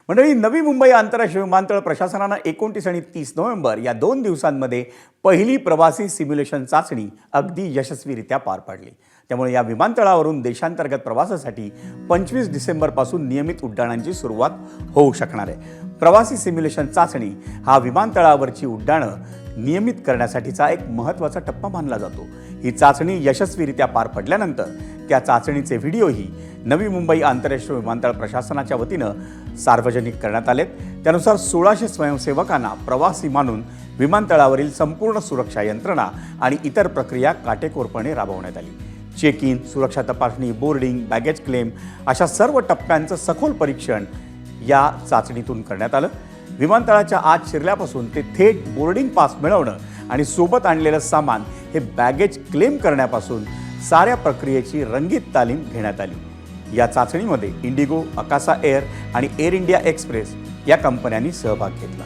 मंडळी, नवी मुंबई आंतरराष्ट्रीय विमानतळ प्रशासनानं 29 आणि 30 नोव्हेंबर या 2 दिवसांमध्ये पहिली प्रवासी सिम्युलेशन चाचणी अगदी यशस्वीरित्या पार पाडली। त्यामुळे या विमानतळावरून देशांतर्गत प्रवासासाठी 25 डिसेंबरपासून नियमित उड्डाणांची सुरुवात होऊ शकणार आहे। प्रवासी सिम्युलेशन चाचणी हा विमानतळावरची उड्डाणं नियमित करण्यासाठीचा एक महत्त्वाचा टप्पा मानला जातो। ही चाचणी यशस्वीरित्या पार पडल्यानंतर त्या चाचणीचे व्हिडिओही नवी मुंबई आंतरराष्ट्रीय विमानतळ प्रशासनाच्या वतीनं सार्वजनिक करण्यात आलेत। त्यानुसार 1600 स्वयंसेवकांना प्रवासी मानून विमानतळावरील संपूर्ण सुरक्षा यंत्रणा आणि इतर प्रक्रिया काटेकोरपणे राबवण्यात आली। चेक इन, सुरक्षा तपासणी, बोर्डिंग, बॅगेज क्लेम अशा सर्व टप्प्यांचं सखोल परीक्षण या चाचणीतून करण्यात आलं। विमानतळाच्या आत शिरल्यापासून ते थेट बोर्डिंग पास मिळवणं आणि सोबत आणलेलं सामान हे बॅगेज क्लेम करण्यापासून साऱ्या प्रक्रियेची रंगीत तालीम घेण्यात आली। या चाचणीमध्ये इंडिगो, अकासा एअर आणि एअर इंडिया एक्सप्रेस या कंपन्यांनी सहभाग घेतला।